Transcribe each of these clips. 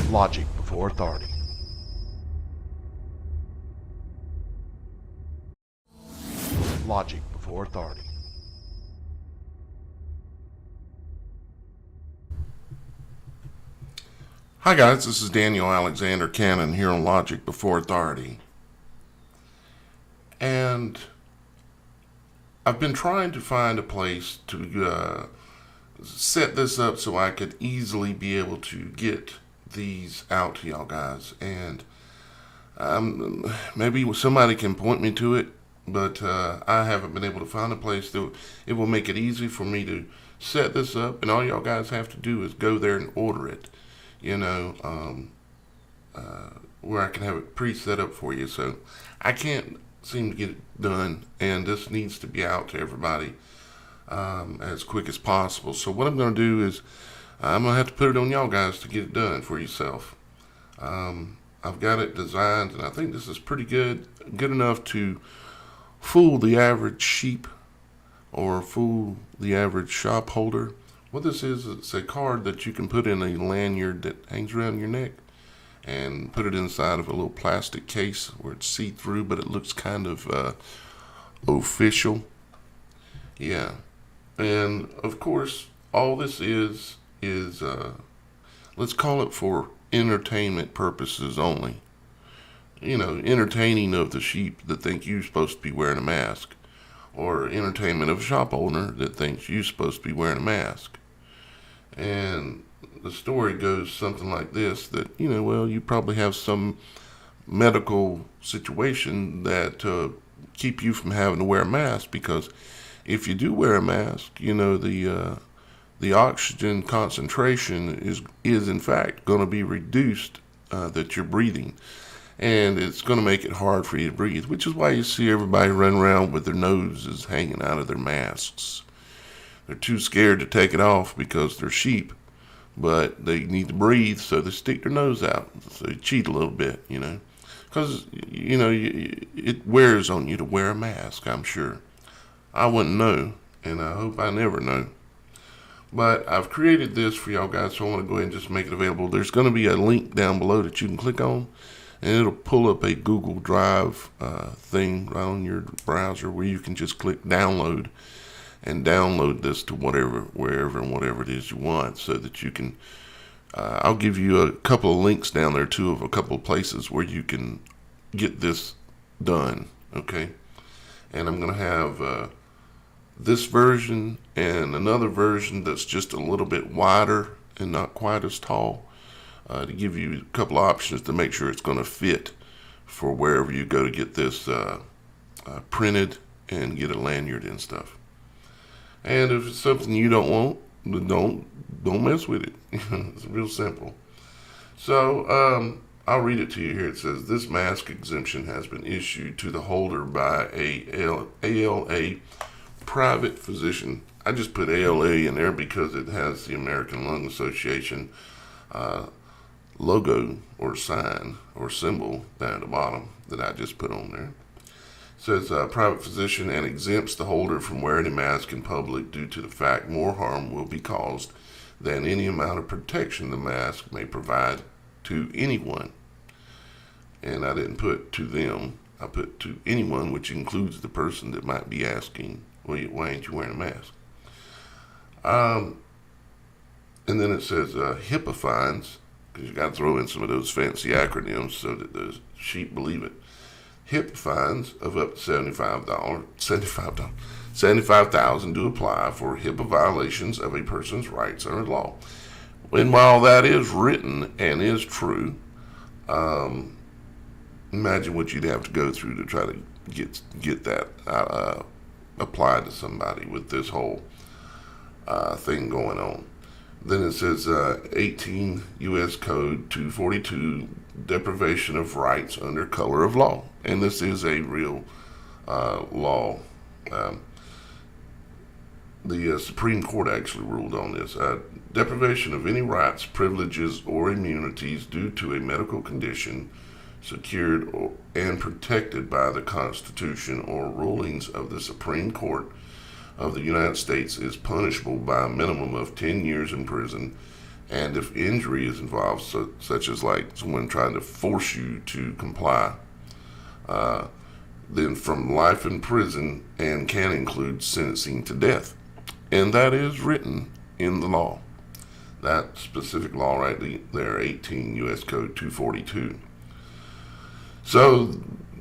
Logic before authority. Logic before authority. Hi guys, this is Daniel Alexander Cannon here on Logic Before Authority. And I've been trying to find a place to set this up so I could easily be able to get these out to y'all guys. And maybe somebody can point me to it, but I haven't been able to find a place that it will make it easy for me to set this up. And all y'all guys have to do is go there and order it. Where I can have it pre-set up for you. So I can't seem to get it done, and this needs to be out to everybody as quick as possible. So what I'm going to do is I'm going to have to put it on y'all guys to get it done for yourself. I've got it designed, and I think this is pretty good enough to fool the average sheep or fool the average shop holder. What this is, it's a card that you can put in a lanyard that hangs around your neck and put it inside of a little plastic case where it's see-through, but it looks kind of official. Yeah. And, of course, all this is let's call it for entertainment purposes only. Entertaining of the sheep that think you're supposed to be wearing a mask, or entertainment of a shop owner that thinks you're supposed to be wearing a mask. And the story goes something like this, that, you probably have some medical situation that keep you from having to wear a mask, because if you do wear a mask, the oxygen concentration is in fact going to be reduced that you're breathing. And it's going to make it hard for you to breathe, which is why you see everybody run around with their noses hanging out of their masks. They're too scared to take it off because they're sheep, but they need to breathe, so they stick their nose out. So they cheat a little bit, because, it wears on you to wear a mask, I'm sure. I wouldn't know, and I hope I never know. But I've created this for y'all guys, so I want to go ahead and just make it available. There's going to be a link down below that you can click on, and it'll pull up a Google Drive thing right on your browser where you can just click download and download this to wherever and whatever it is you want, so that you can, I'll give you a couple of links down there too of a couple of places where you can get this done, okay? And I'm going to have this version and another version that's just a little bit wider and not quite as tall, to give you a couple of options to make sure it's going to fit for wherever you go to get this printed and get a lanyard and stuff. And if it's something you don't want, then don't mess with it. It's real simple. So I'll read it to you here. It says, this mask exemption has been issued to the holder by a ALA private physician. I just put ALA in there because it has the American Lung Association logo or sign or symbol down at the bottom that I just put on there. It says private physician, and exempts the holder from wearing a mask in public due to the fact more harm will be caused than any amount of protection the mask may provide to anyone. And I didn't put to them, I put to anyone, which includes the person that might be asking, why ain't you wearing a mask? And then it says HIPAA fines, because you got to throw in some of those fancy acronyms so that the sheep believe it. HIPAA fines of up to $75,000 do apply for HIPAA violations of a person's rights under law. And while that is written and is true, imagine what you'd have to go through to try to get that applied to somebody with this whole thing going on. Then it says 18 U.S. Code 242, deprivation of rights under color of law. And this is a real law. The Supreme Court actually ruled on this. Deprivation of any rights, privileges, or immunities due to a medical condition secured and protected by the Constitution or rulings of the Supreme Court of the United States is punishable by a minimum of 10 years in prison And if injury is involved, such as like someone trying to force you to comply, then from life in prison and can include sentencing to death. And that is written in the law. That specific law right there, 18 U.S. Code 242. So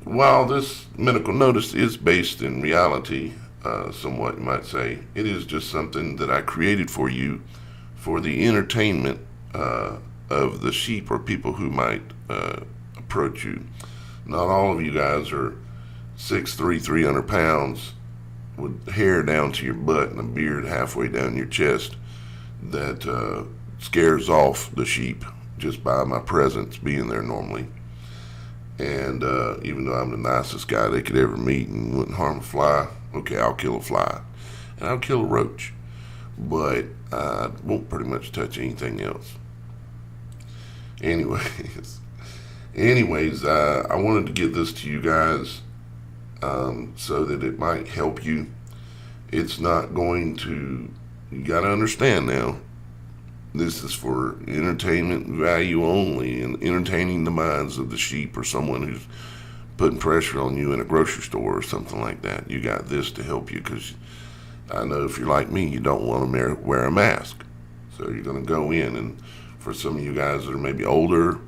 while this medical notice is based in reality, somewhat you might say, it is just something that I created for you for the entertainment of the sheep or people who might approach you. Not all of you guys are 6'3", 300 pounds with hair down to your butt and a beard halfway down your chest that scares off the sheep just by my presence being there normally. And even though I'm the nicest guy they could ever meet and wouldn't harm a fly, okay, I'll kill a fly. And I'll kill a roach. But I won't pretty much touch anything else. Anyways, I wanted to get this to you guys so that it might help you. It's not going to, you got to understand now, this is for entertainment value only and entertaining the minds of the sheep or someone who's putting pressure on you in a grocery store or something like that. You got this to help you because I know if you're like me, you don't want to wear a mask. So you're going to go in, and for some of you guys that are maybe older,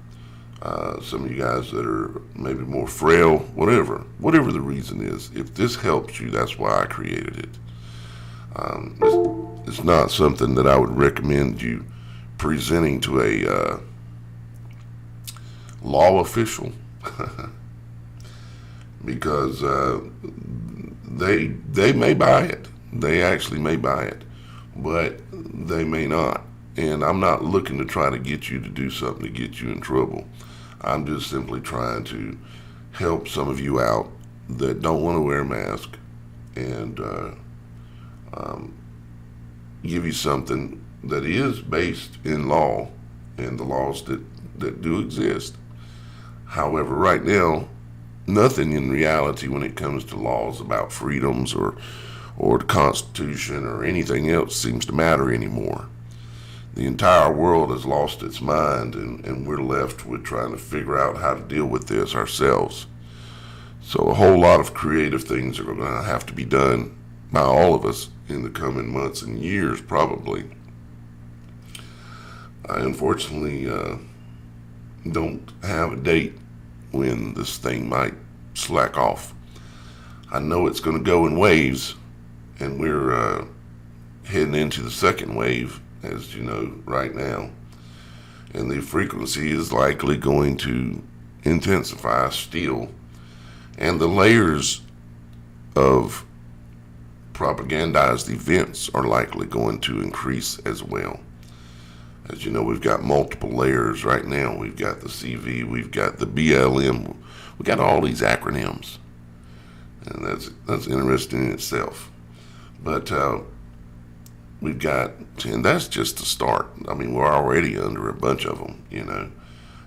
some of you guys that are maybe more frail, whatever the reason is, if this helps you, that's why I created it. It's not something that I would recommend you presenting to a law official because they may buy it. They actually may buy it, but they may not. And I'm not looking to try to get you to do something to get you in trouble. I'm just simply trying to help some of you out that don't want to wear a mask and give you something that is based in law and the laws that do exist. However, right now, nothing in reality when it comes to laws about freedoms or the Constitution or anything else seems to matter anymore. The entire world has lost its mind, and we're left with trying to figure out how to deal with this ourselves. So a whole lot of creative things are going to have to be done by all of us in the coming months and years, probably. I unfortunately don't have a date when this thing might slack off. I know it's going to go in waves, and we're heading into the second wave, as you know, right now. And the frequency is likely going to intensify still. And the layers of propagandized events are likely going to increase as well. As you know, we've got multiple layers right now. We've got the CV, we've got the BLM, we've got all these acronyms. And that's interesting in itself. But we've got, and that's just the start. I mean, we're already under a bunch of them, you know,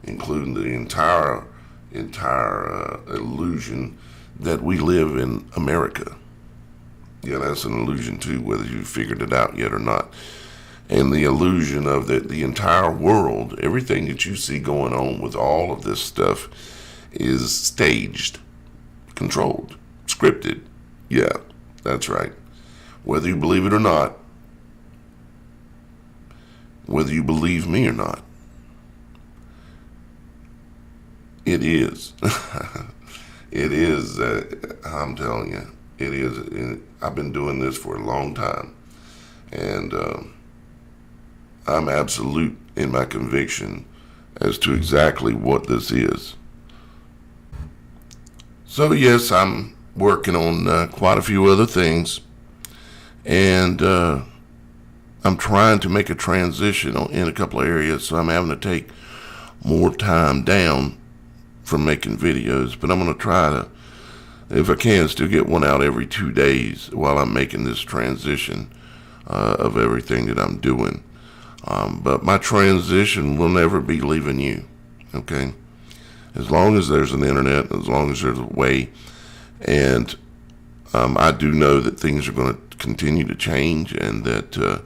including the entire illusion that we live in America. Yeah, that's an illusion too, whether you figured it out yet or not. And the illusion of the entire world, everything that you see going on with all of this stuff is staged, controlled, scripted. Yeah, that's right. Whether you believe it or not, whether you believe me or not, it is. It is, I'm telling you, it is. I've been doing this for a long time, and I'm absolute in my conviction as to exactly what this is. So yes, I'm working on quite a few other things, and I'm trying to make a transition in a couple of areas, so I'm having to take more time down from making videos, but I'm going to try to, if I can, still get one out every 2 days while I'm making this transition of everything that I'm doing. But my transition will never be leaving you, okay? As long as there's an internet, as long as there's a way, and I do know that things are going to continue to change, and that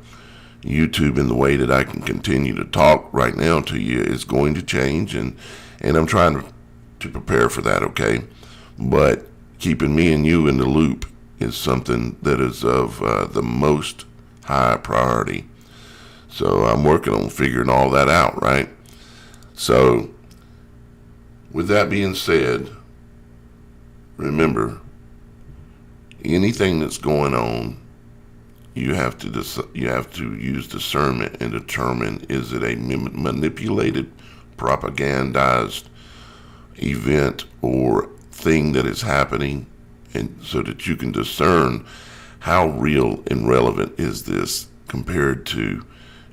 YouTube and the way that I can continue to talk right now to you is going to change, and I'm trying to prepare for that, okay? But keeping me and you in the loop is something that is of the most high priority. So I'm working on figuring all that out, right? So with that being said, remember, anything that's going on, you have to use discernment and determine, is it a manipulated, propagandized event or thing that is happening, and so that you can discern how real and relevant is this compared to,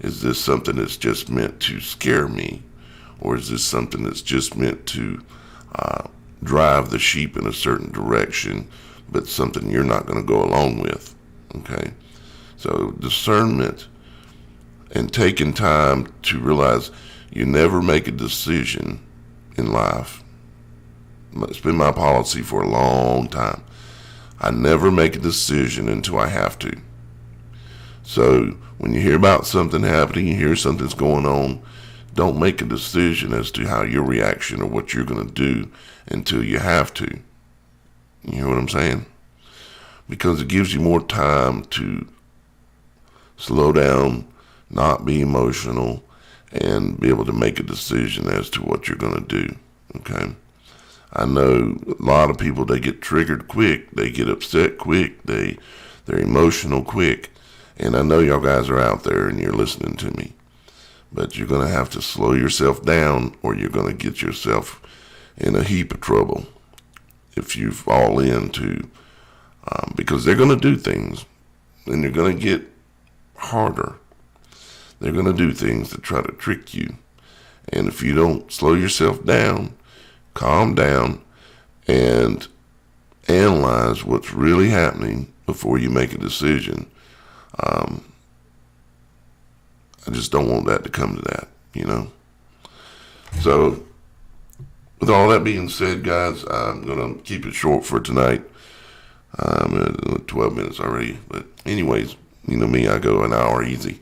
is this something that's just meant to scare me, or is this something that's just meant to drive the sheep in a certain direction, but something you're not going to go along with, okay? So discernment and taking time to realize you never make a decision in life. It's been my policy for a long time. I never make a decision until I have to. So when you hear about something happening, you hear something's going on, don't make a decision as to how your reaction or what you're going to do until you have to. You hear what I'm saying? Because it gives you more time to slow down, not be emotional, and be able to make a decision as to what you're going to do, okay? I know a lot of people, they get triggered quick, they get upset quick, they're emotional quick, and I know y'all guys are out there and you're listening to me, but you're going to have to slow yourself down, or you're going to get yourself in a heap of trouble if you fall into, because they're going to do things, and they're going to get harder. They're going to do things to try to trick you. And if you don't slow yourself down, calm down, and analyze what's really happening before you make a decision, I just don't want that to come to that, you know? So, with all that being said, guys, I'm going to keep it short for tonight. I'm at 12 minutes already. But anyways, you know me, I go an hour easy.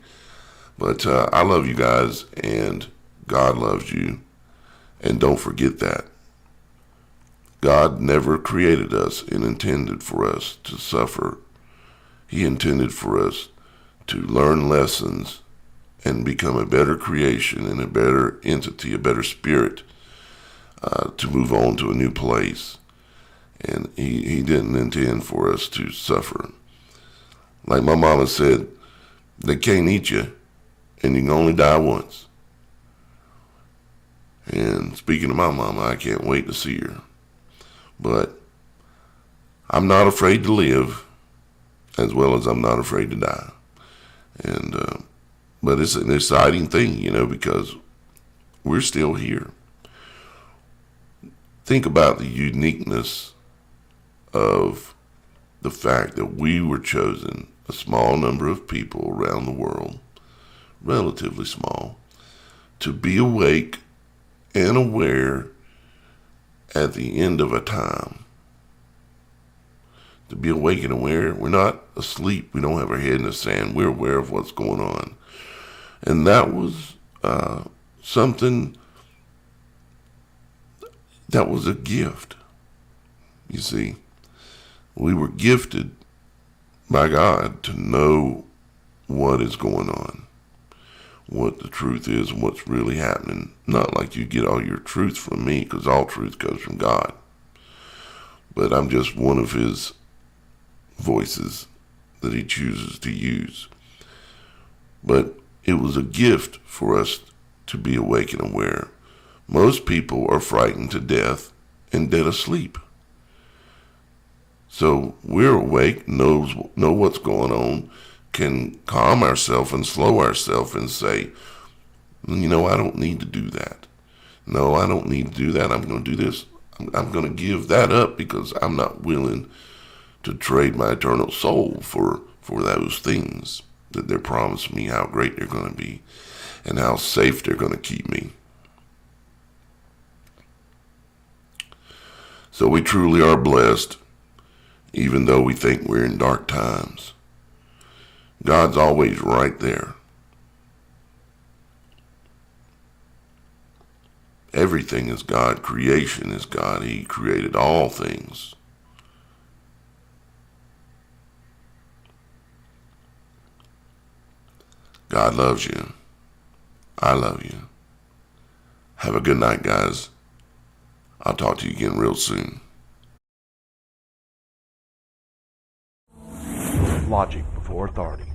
But I love you guys, and God loves you. And don't forget that. God never created us and intended for us to suffer. He intended for us to learn lessons and become a better creation and a better entity, a better spirit, to move on to a new place. And he didn't intend for us to suffer. Like my mama said, they can't eat you, and you can only die once. And speaking of my mama, I can't wait to see her. But I'm not afraid to live, as well as I'm not afraid to die. And but it's an exciting thing, you know, because we're still here. Think about the uniqueness of the fact that we were chosen, a small number of people around the world, relatively small, to be awake and aware at the end of a time. To be awake and aware, we're not asleep, we don't have our head in the sand, we're aware of what's going on. And that was something that was a gift. You see, we were gifted by God to know what is going on, what the truth is, and what's really happening. Not like you get all your truth from me, because all truth comes from God. But I'm just one of his voices that he chooses to use. But it was a gift for us to be awake and aware. Most people are frightened to death and dead asleep. So we're awake, know what's going on, can calm ourselves and slow ourselves and say, you know, I don't need to do that. No, I don't need to do that. I'm going to do this. I'm going to give that up because I'm not willing to trade my eternal soul for those things that they're promising me, how great they're going to be and how safe they're going to keep me. So we truly are blessed, even though we think we're in dark times. God's always right there. Everything is God. Creation is God. He created all things. God loves you. I love you. Have a good night, guys. I'll talk to you again real soon. Logic before authority.